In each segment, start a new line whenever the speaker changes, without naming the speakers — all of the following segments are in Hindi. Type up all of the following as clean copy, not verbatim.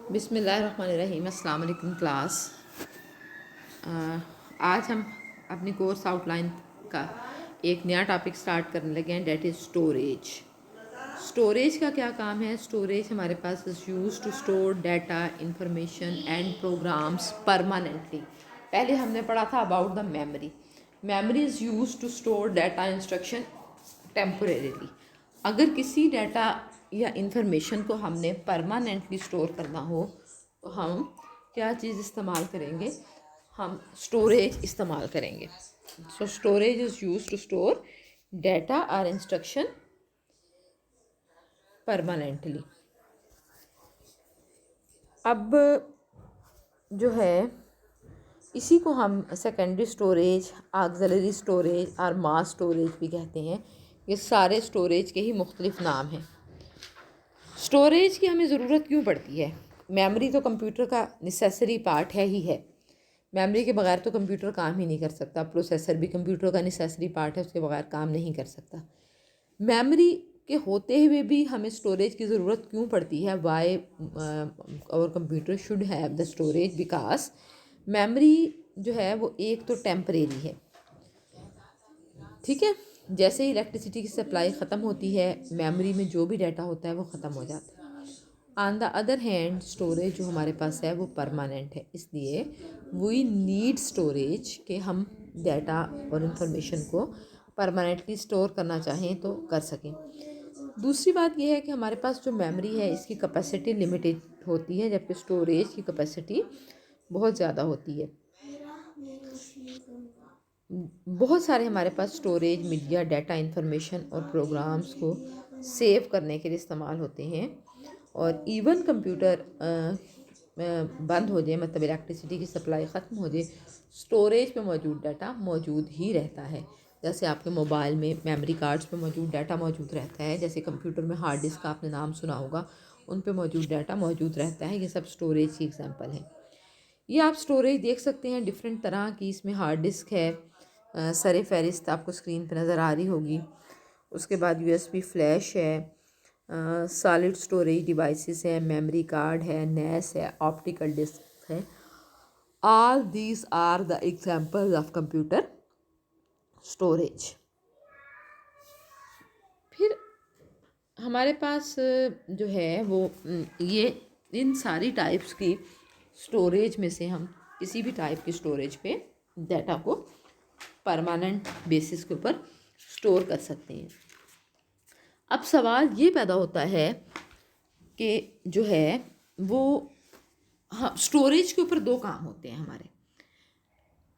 बिस्मिल्लाहिर्रहमानिर्रहीम। अस्सलाम वालेकुम क्लास। आज हम अपनी कोर्स आउटलाइन का एक नया टॉपिक स्टार्ट करने लगे हैं, डेट इज़ स्टोरेज। स्टोरेज का क्या काम है? स्टोरेज हमारे पास is use to store data, information and programs permanently. पहले हमने पढ़ा था about the memory. Memory is use to store data instruction temporarily. अगर किसी डाटा या इंफॉर्मेशन को हमने परमानेंटली स्टोर करना हो तो हम क्या चीज़ इस्तेमाल करेंगे? हम स्टोरेज इस्तेमाल करेंगे। So storage is use to store data और इंस्ट्रक्शन परमानेंटली। अब जो है इसी को हम सेकेंडरी स्टोरेज, ऑक्सिलरी स्टोरेज और मास स्टोरेज भी कहते हैं। ये सारे स्टोरेज के ही मुख्तलिफ नाम हैं। स्टोरेज की हमें ज़रूरत क्यों पड़ती है? मेमोरी तो कंप्यूटर का नेसेसरी पार्ट है ही है। मेमोरी के बगैर तो कंप्यूटर काम ही नहीं कर सकता। प्रोसेसर भी कंप्यूटर का नेसेसरी पार्ट है, उसके बगैर काम नहीं कर सकता। मेमोरी के होते हुए भी हमें स्टोरेज की ज़रूरत क्यों पड़ती है? वाई और computer should have the storage, because memory जो है वो एक तो टेम्परेरी है, ठीक है। जैसे ही इलेक्ट्रिसिटी की सप्लाई ख़त्म होती है, मेमोरी में जो भी डाटा होता है वो ख़त्म हो जाता है। On the other hand storage जो हमारे पास है वो परमानेंट है, इसलिए वी नीड स्टोरेज कि हम डाटा और इन्फॉर्मेशन को परमानेंटली स्टोर करना चाहें तो कर सकें। दूसरी बात यह है कि हमारे पास जो मेमोरी है इसकी कैपेसिटी लिमिटेड होती है, जबकि स्टोरेज की कैपेसिटी बहुत ज़्यादा होती है। बहुत सारे हमारे पास स्टोरेज मीडिया, डाटा, इंफॉर्मेशन और प्रोग्राम्स को सेव करने के लिए इस्तेमाल होते हैं। और इवन कंप्यूटर बंद हो जाए, मतलब इलेक्ट्रिसिटी की सप्लाई ख़त्म हो जाए, स्टोरेज पे मौजूद डाटा मौजूद ही रहता है। जैसे आपके मोबाइल में मेमोरी कार्ड्स पे मौजूद डाटा मौजूद रहता है, जैसे कंप्यूटर में हार्ड डिस्क का आपने नाम सुना होगा, उन पे मौजूद डाटा मौजूद रहता है। ये सब स्टोरेज की एग्जांपल हैं। ये आप स्टोरेज देख सकते हैं डिफरेंट तरह की। इसमें हार्ड डिस्क है, सरे फहरिस्त आपको स्क्रीन पर नज़र आ रही होगी। उसके बाद यूएसबी फ्लैश है, सॉलिड स्टोरेज डिवाइसेस है, मेमोरी कार्ड है, नैस है, ऑप्टिकल डिस्क है। All these are the examples of computer storage. फिर हमारे पास जो है वो ये इन सारी टाइप्स की स्टोरेज में से हम किसी भी टाइप की स्टोरेज पे डाटा को परमानेंट बेसिस के ऊपर स्टोर कर सकते हैं। अब सवाल ये पैदा होता है कि जो है वो, हाँ, स्टोरेज के ऊपर दो काम होते हैं हमारे,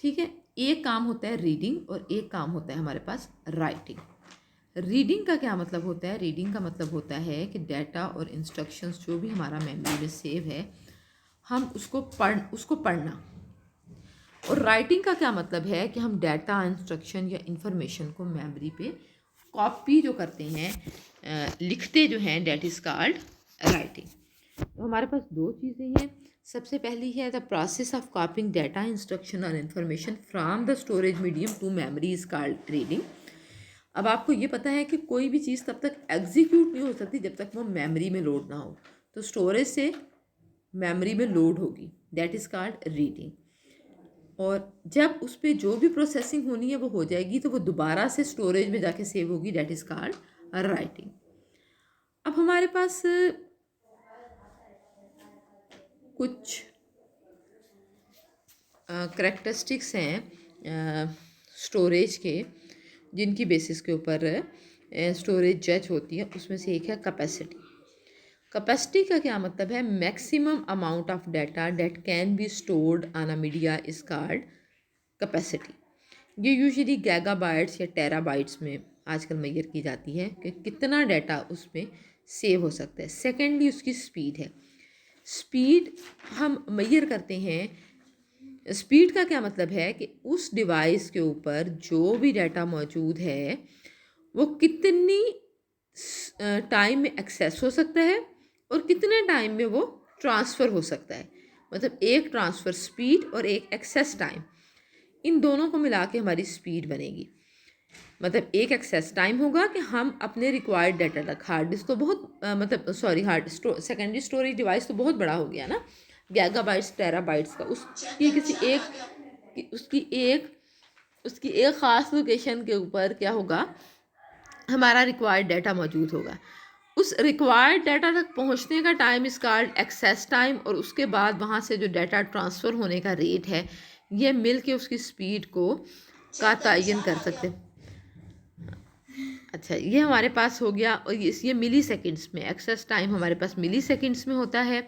ठीक है। एक काम होता है रीडिंग और एक काम होता है हमारे पास राइटिंग। रीडिंग का क्या मतलब होता है? रीडिंग का मतलब होता है कि डाटा और इंस्ट्रक्शंस जो भी हमारा मेमोरी में सेव है, हम उसको पढ़ना। और राइटिंग का क्या मतलब है कि हम डाटा, इंस्ट्रक्शन या इंफॉर्मेशन को मेमोरी पे कॉपी जो करते हैं, लिखते जो हैं, डेट इज़ कॉल्ड राइटिंग। तो हमारे पास दो चीज़ें हैं। सबसे पहली है the process of copying data, instruction और information from the storage medium to memory is called reading. अब आपको ये पता है कि कोई भी चीज़ तब तक एग्जीक्यूट नहीं हो सकती जब तक वो मेमोरी में लोड ना हो। तो स्टोरेज से मेमोरी में लोड होगी, दैट इज़ कॉल्ड रीडिंग। और जब उस पर जो भी प्रोसेसिंग होनी है वो हो जाएगी तो वो दोबारा से स्टोरेज में जाके सेव होगी, दैट इज़ कॉल्ड राइटिंग। अब हमारे पास कुछ करेक्टरिस्टिक्स हैं स्टोरेज के, जिनकी बेसिस के ऊपर स्टोरेज जज होती है। उसमें से एक है कैपेसिटी। कैपेसिटी का क्या मतलब है? Maximum amount of data date can be stored on a media is called capacity. ये यूजुअली गैगाबाइट्स या टेराबाइट्स में आजकल मेजर की जाती है कि कितना डाटा उसमें सेव हो सकता है। सेकेंडली उसकी स्पीड है। स्पीड हम मेजर करते हैं। स्पीड का क्या मतलब है कि उस डिवाइस के ऊपर जो भी डाटा मौजूद है वो कितनी टाइम में एक्सेस हो सकता है और कितने टाइम में वो ट्रांसफ़र हो सकता है। मतलब एक ट्रांसफ़र स्पीड और एक एक्सेस टाइम, इन दोनों को मिला के हमारी स्पीड बनेगी। मतलब एक एक्सेस टाइम होगा कि हम अपने रिक्वायर्ड डाटा तक, हार्ड डिस्क तो बहुत मतलब sorry hard secondary storage device तो बहुत बड़ा हो गया ना, गीगाबाइट्स टेराबाइट्स का, उसकी किसी एक उसकी एक ख़ास लोकेशन के ऊपर क्या होगा, हमारा रिक्वायर्ड डाटा मौजूद होगा। उस रिक्वायर्ड डाटा तक पहुंचने का टाइम इस कॉल्ड एक्सेस टाइम, और उसके बाद वहाँ से जो डाटा ट्रांसफ़र होने का रेट है, ये मिल के उसकी स्पीड को का तयन कर सकते हैं। अच्छा, ये हमारे पास हो गया, और ये मिली सेकेंड्स में, एक्सेस टाइम हमारे पास मिली सेकेंड्स में होता है।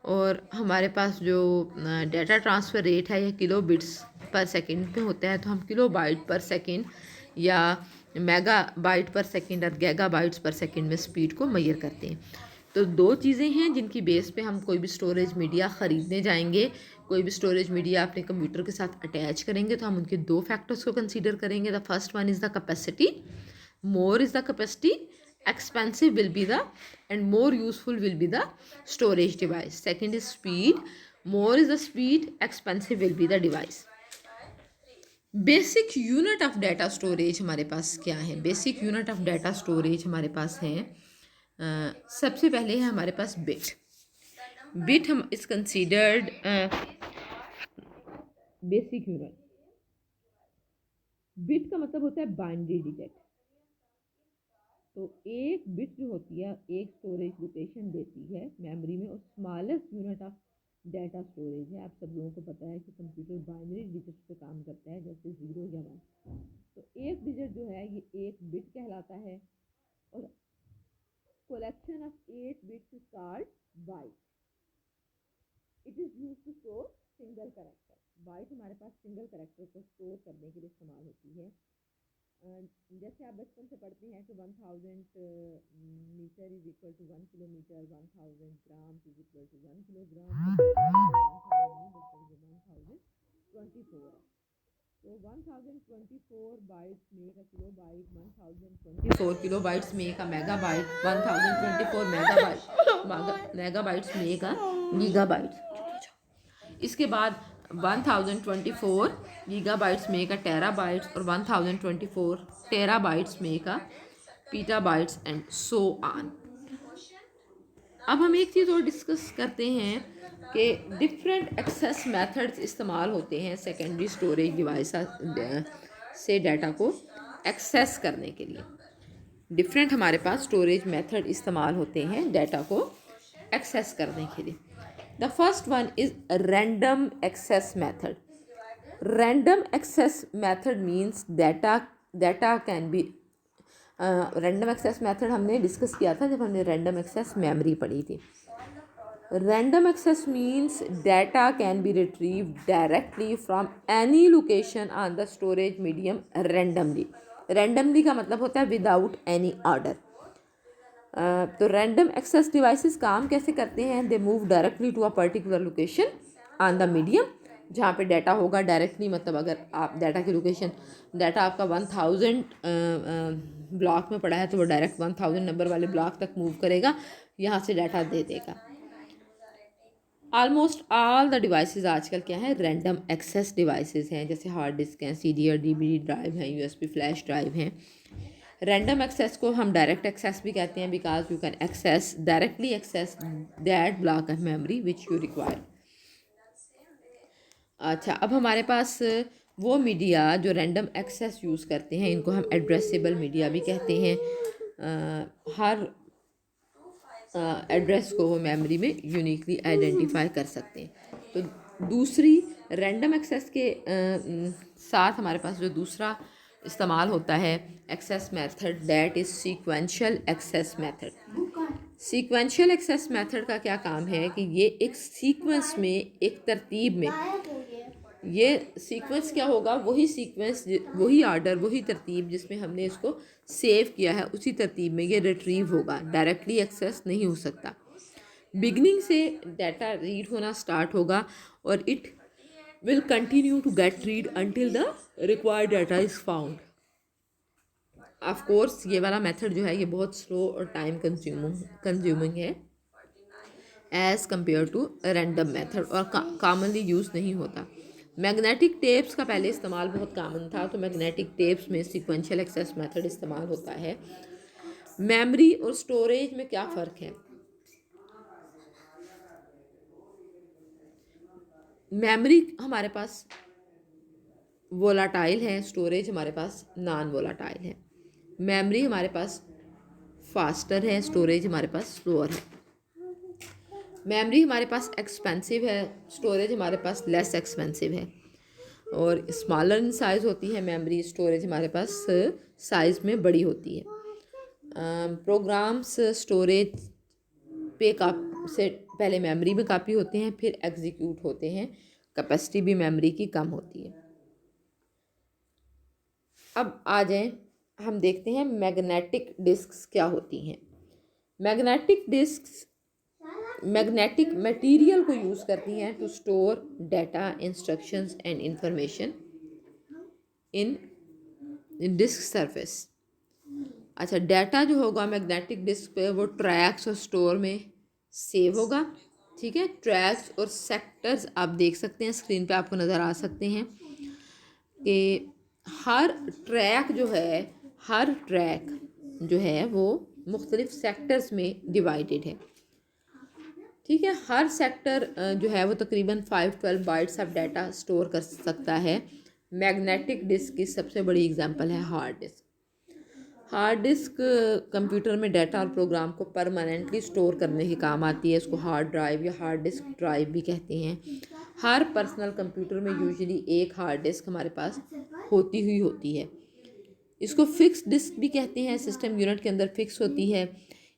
और हमारे पास जो डाटा ट्रांसफ़र रेट है, ये किलो बिट्स पर सेकंड पे होता है, तो हम किलो बाइट पर सेकंड या मेगा बाइट पर सेकंड और गीगा बाइट्स पर सेकंड में स्पीड को मेजर करते हैं। तो दो चीज़ें हैं जिनकी बेस पे हम कोई भी स्टोरेज मीडिया ख़रीदने जाएंगे, कोई भी स्टोरेज मीडिया अपने कंप्यूटर के साथ अटैच करेंगे, तो हम उनके दो फैक्टर्स को कंसीडर करेंगे। The first one is the capacity, more is the capacity, expensive will be the and more useful will be the storage device. Second is speed, more is the speed, expensive will be the device. Basic unit of data storage हमारे पास क्या है? Basic unit of data storage हमारे पास है, सबसे पहले है हमारे पास बिट हम is considered basic unit. Bit का मतलब होता है बाइनरी डिजिट। तो एक बिट जो होती है एक स्टोरेज लोकेशन देती है मेमोरी में, और smallest unit of data storage है। आप सब लोगों को पता है कि कंप्यूटर बाइनरी डिजिट पे काम करता है, जैसे 0 या 1। तो एक डिजिट जो है ये एक बिट कहलाता है, और collection of 8 bits is called byte. It is used to store single character. Byte हमारे पास सिंगल कैरेक्टर को स्टोर करने के लिए इस्तेमाल होती है। जैसे आप बचपन से पढ़ते हैं कि 1000 metre is equal to 1 kilometre, 1000 gram is equal to 1 kilogram, 1024 है। तो 1024 bytes make a kilobyte, 1024 kilobytes make a megabyte, 1024 megabytes make a gigabyte. इसके बाद 1024 गीगाबाइट्स मेक अ टेराबाइट्स, और 1024 terabytes make a petabytes and so on. अब हम एक चीज़ और डिस्कस करते हैं कि डिफरेंट एक्सेस मेथड्स इस्तेमाल होते हैं सेकेंडरी स्टोरेज डिवाइस से डाटा को एक्सेस करने के लिए। डिफरेंट हमारे पास स्टोरेज मेथड इस्तेमाल होते हैं डाटा को एक्सेस करने के लिए। The first one is random access method. Random access method means data can be, random access method हमने डिस्कस किया था जब हमने रैंडम एक्सेस मेमोरी पढ़ी थी। Random access means data can be retrieve directly from any location on the storage medium randomly. Randomly का मतलब होता है विदाउट एनी ऑर्डर। तो रैंडम एक्सेस डिवाइसेस काम कैसे करते हैं? They move directly to a particular location on the medium, जहाँ पे डाटा होगा डायरेक्टली, मतलब अगर आप डाटा की लोकेशन, डाटा आपका 1000 ब्लॉक में पड़ा है तो वो डायरेक्ट 1000 नंबर वाले ब्लॉक तक मूव करेगा, यहाँ से डाटा दे देगा। ऑलमोस्ट ऑल द डिवाइसेस आजकल क्या है? रैंडम एक्सेस डिवाइसेस हैं, जैसे हार्ड डिस्क हैं, CD और DVD ड्राइव हैं, USB फ्लैश ड्राइव हैं। रैंडम एक्सेस को हम डायरेक्ट एक्सेस भी कहते हैं, because you can access directly access that block of memory which you require. अच्छा, अब हमारे पास वो मीडिया जो रैंडम एक्सेस यूज़ करते हैं, इनको हम एड्रेसेबल मीडिया भी कहते हैं। हर एड्रेस को वो मेमोरी में यूनिकली आइडेंटिफाई कर सकते हैं। तो दूसरी रैंडम एक्सेस के साथ हमारे पास जो दूसरा इस्तेमाल होता है access method, that is sequential access method. Sequential access method का क्या काम है कि ये एक सीक्वेंस में, एक तरतीब में, ये सीक्वेंस क्या होगा? वही सीक्वेंस, वही ऑर्डर, वही तरतीब जिसमें हमने इसको सेव किया है, उसी तरतीब में ये रिट्रीव होगा, डायरेक्टली एक्सेस नहीं हो सकता। बिगनिंग से डाटा रीड होना स्टार्ट होगा और it will continue to get read until the required data is found. Of course ये वाला मेथड जो है ये बहुत स्लो और टाइम कंज्यूमिंग है as compare to random method, और कॉमनली यूज़ नहीं होता। मैग्नेटिक टेप्स का पहले इस्तेमाल बहुत कॉमन था, तो मैग्नेटिक टेप्स में सीक्वेंशियल एक्सेस मेथड इस्तेमाल होता है। मेमोरी और स्टोरेज में क्या फ़र्क है? मेमोरी हमारे पास वोलाटाइल है, स्टोरेज हमारे पास नॉन वोलाटाइल है। मेमोरी हमारे पास फास्टर है, स्टोरेज हमारे पास स्लोअर है। मेमोरी हमारे पास एक्सपेंसिव है, स्टोरेज हमारे पास लेस एक्सपेंसिव है। और स्मॉलर इन साइज़ होती है मेमोरी, स्टोरेज हमारे पास साइज़ में बड़ी होती है। प्रोग्राम्स स्टोरेज पे से पहले मेमोरी में कापी होते हैं, फिर एग्जीक्यूट होते हैं। कैपेसिटी भी मेमोरी की कम होती है। अब आ जाएं, हम देखते हैं मैग्नेटिक डिस्क्स क्या होती हैं। मैग्नेटिक डिस्क्स मैग्नेटिक मटेरियल को यूज़ करती हैं to store data, instructions and information in disk surface. अच्छा, डाटा जो होगा मैग्नेटिक डिस्क पे वो ट्रैक्स और स्टोर में सेव होगा। ठीक है, ट्रैक्स और सेक्टर्स आप देख सकते हैं, स्क्रीन पे आपको नज़र आ सकते हैं कि हर ट्रैक जो है वो मुख्तलिफ सेक्टर्स में डिवाइडेड है। ठीक है, हर सेक्टर जो है वो तकरीबन 512 बाइट्स ऑफ डाटा स्टोर कर सकता है। मैग्नेटिक डिस्क की सबसे बड़ी एग्जांपल है hard disk. Hard disk computer में डाटा और प्रोग्राम को परमानेंटली स्टोर करने के काम आती है। इसको हार्ड ड्राइव या हार्ड डिस्क ड्राइव भी कहते हैं। हर पर्सनल कंप्यूटर में यूजुअली एक हार्ड डिस्क हमारे पास होती है। इसको फिक्स डिस्क भी कहते हैं, सिस्टम यूनिट के अंदर फिक्स होती है।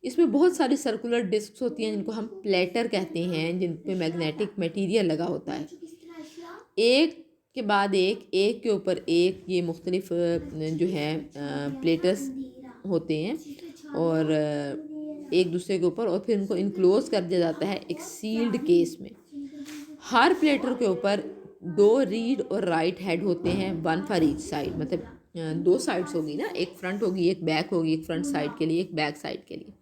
इसमें बहुत सारी सर्कुलर डिस्क होती हैं जिनको हम प्लेटर कहते हैं, जिन पे मैग्नेटिक मटेरियल लगा होता है। एक के बाद एक के ऊपर एक ये मुख्तलिफ जो है प्लेटर्स होते हैं और एक दूसरे के ऊपर, और फिर उनको इनक्लोज कर दिया जाता है एक सील्ड केस में। हर प्लेटर के ऊपर 2 रीड और राइट हेड होते हैं, 1 फॉर ईच साइड। मतलब 2 साइड्स होगी ना, एक फ्रंट होगी, एक बैक होगी, एक फ्रंट साइड के लिए, एक बैक साइड के लिए।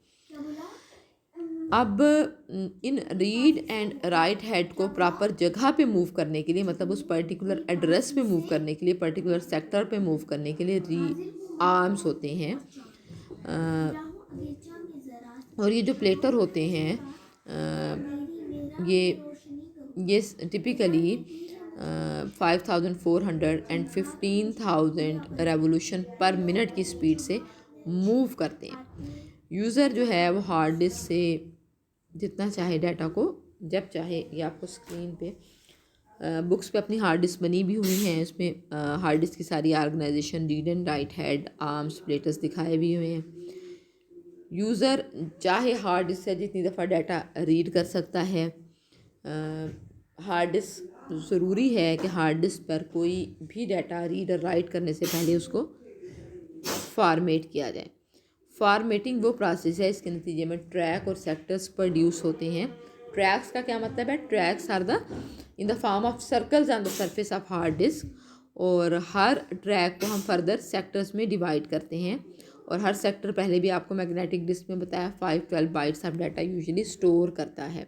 अब इन रीड एंड राइट हेड को प्रॉपर जगह पे मूव करने के लिए, मतलब उस पर्टिकुलर एड्रेस पे मूव करने के लिए, पर्टिकुलर सेक्टर पे मूव करने के लिए आर्म्स होते हैं। और ये जो प्लेटर होते हैं ये टिपिकली 5400 एंड 15,000 रेवोल्यूशन पर मिनट की स्पीड से मूव करते हैं। यूज़र जो है वो हार्ड डिस्क से जितना चाहे डाटा को जब चाहे, ये आपको स्क्रीन पे बुक्स पे अपनी हार्ड डिस्क बनी भी हुई हैं, इसमें हार्ड डिस्क की सारी organisation, read and write head, arms, platters दिखाए भी हुए हैं। यूज़र चाहे हार्ड डिस्क से जितनी दफ़ा डाटा रीड कर सकता है। हार्ड डिस्क ज़रूरी है कि हार्ड डिस्क पर कोई भी डाटा रीड और राइट करने से पहले उसको फॉर्मेट किया जाए। फॉर्मेटिंग वो प्रोसेस है, इसके नतीजे में ट्रैक और सेक्टर्स प्रोड्यूस होते हैं। ट्रैक्स का क्या मतलब है? Tracks are the in the form of circles on the surface of hard disk, और हर ट्रैक को हम फर्दर सेक्टर्स में डिवाइड करते हैं। और हर सेक्टर पहले भी आपको मैग्नेटिक डिस्क में बताया 512 bytes of data usually store करता है।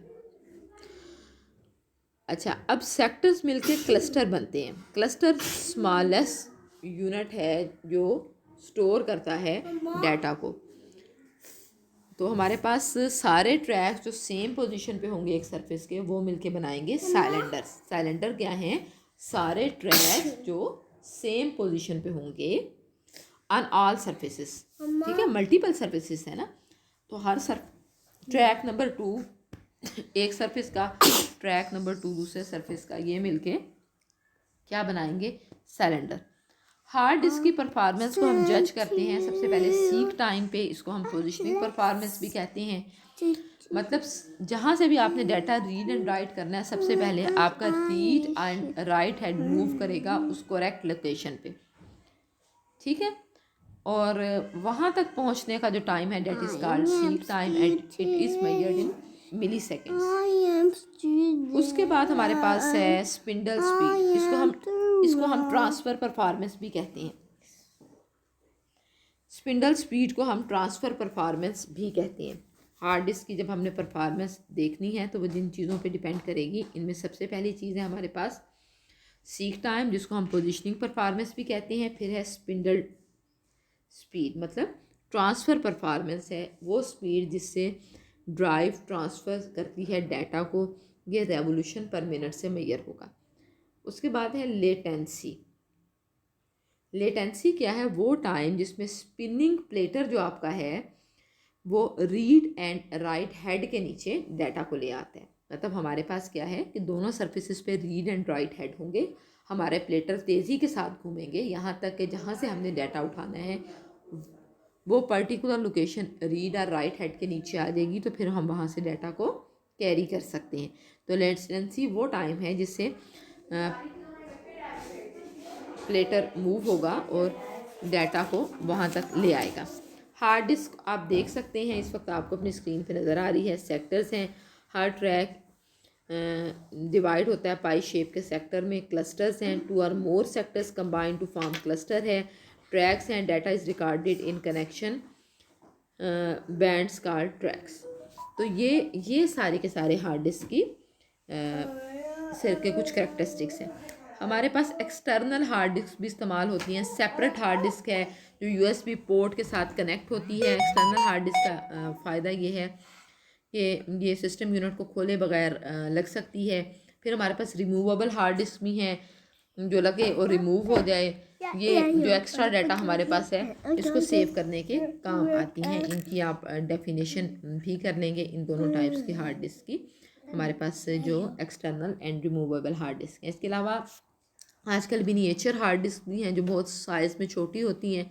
अच्छा, अब सेक्टर्स मिलके क्लस्टर बनते हैं। क्लस्टर स्मॉलेस्ट यूनिट है जो स्टोर करता है डाटा को। तो हमारे पास सारे ट्रैक्स जो सेम पोजीशन पे होंगे एक सरफेस के, वो मिलके बनाएंगे साइलेंडर्स। साइलेंडर क्या हैं? सारे ट्रैक्स जो सेम पोजीशन पे होंगे ऑन ऑल सरफेसेस। ठीक है, मल्टीपल सरफेसेस है ना, तो हर ट्रैक नंबर 2 एक सरफेस का, ट्रैक नंबर 2 दूसरे सरफेस का, ये मिलके क्या बनाएंगे? सिलेंडर। हार्ड डिस्क की परफॉर्मेंस को हम जज करते हैं सबसे पहले सीक टाइम पे। इसको हम पोजिशनिंग परफॉर्मेंस भी कहते हैं। मतलब जहाँ से भी आपने डाटा रीड एंड राइट करना है, सबसे पहले आपका read and write head move करेगा उस करेक्ट लोकेशन पे। ठीक है, और वहाँ तक पहुँचने का जो टाइम है that is called seek time and it is measured in milliseconds. उसके बाद हमारे पास है स्पिंडल स्पीड। इसको हम ट्रांसफ़र परफॉर्मेंस भी कहते हैं। स्पिंडल स्पीड को हम ट्रांसफ़र परफॉर्मेंस भी कहते हैं। हार्ड डिस्क की जब हमने परफॉर्मेंस देखनी है तो वो जिन चीज़ों पे डिपेंड करेगी, इनमें सबसे पहली चीज़ है हमारे पास सीक टाइम जिसको हम पोजिशनिंग परफॉर्मेंस भी कहते हैं, फिर है स्पिंडल स्पीड, मतलब ट्रांसफ़र परफॉर्मेंस है वो स्पीड जिससे ड्राइव ट्रांसफ़र करती है डाटा को, ये रेवोल्यूशन पर मिनट से मेजर होगा। उसके बाद है लेटेंसी। लेटेंसी क्या है? वो टाइम जिसमें स्पिनिंग प्लेटर जो आपका है वो रीड एंड राइट हेड के नीचे डाटा को ले आता है। मतलब हमारे पास क्या है कि दोनों सर्फेसिस पे रीड एंड राइट हेड होंगे, हमारे प्लेटर तेज़ी के साथ घूमेंगे यहाँ तक कि जहाँ से हमने डाटा उठाना है वो पर्टिकुलर लोकेशन रीड और राइट हेड के नीचे आ जाएगी, तो फिर हम वहाँ से डाटा को कैरी कर सकते हैं। तो लेटेंसी वो टाइम है जिससे प्लेटर मूव होगा और डाटा को वहाँ तक ले आएगा। हार्ड डिस्क आप देख सकते हैं, इस वक्त आपको अपनी स्क्रीन पे नज़र आ रही है। सेक्टर्स हैं, हर ट्रैक डिवाइड होता है पाई शेप के सेक्टर में। क्लस्टर्स हैं, 2 और more sectors combine to form cluster है। ट्रैक्स हैं, data is recorded in connection bands called tracks. तो ये सारे के सारे हार्ड डिस्क की सिर के कुछ करेक्टरिस्टिक्स हैं। हमारे पास एक्सटर्नल हार्ड डिस्क भी इस्तेमाल होती हैं। सेपरेट हार्ड डिस्क है जो यूएसबी पोर्ट के साथ कनेक्ट होती है। एक्सटर्नल हार्ड डिस्क का फ़ायदा ये है कि ये सिस्टम यूनिट को खोले बगैर लग सकती है। फिर हमारे पास रिमूवेबल हार्ड डिस्क भी हैं जो लगे और रिमूव हो जाए। ये जो एक्स्ट्रा डाटा हमारे पास है इसको सेव करने के काम आती हैं। इनकी आप डेफिनेशन भी कर लेंगे इन दोनों टाइप्स की हार्ड डिस्क की। हमारे पास जो external and removable hard disk है। इसके अलावा आजकल मिनिएचर हार्ड डिस्क भी हैं जो बहुत साइज़ में छोटी होती हैं।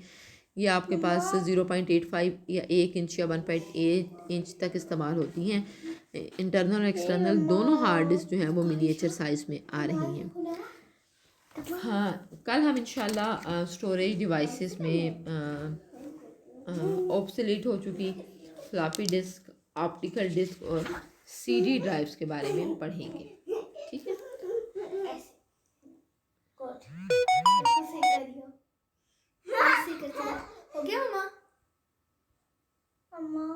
ये आपके पास 0.85 या 1 इंच या 1.8 इंच तक इस्तेमाल होती हैं। इंटरनल और एक्सटर्नल दोनों हार्ड डिस्क जो हैं वो मिनिएचर साइज़ में आ रही हैं। हाँ, कल हम इंशाल्लाह स्टोरेज डिवाइसेस में ऑब्सोलीट हो चुकी फ्लॉपी डिस्क, ऑप्टिकल डिस्क और सीडी ड्राइव्स के बारे में पढ़ेंगे। ठीक है।
हो गया मम्मा? मम्मा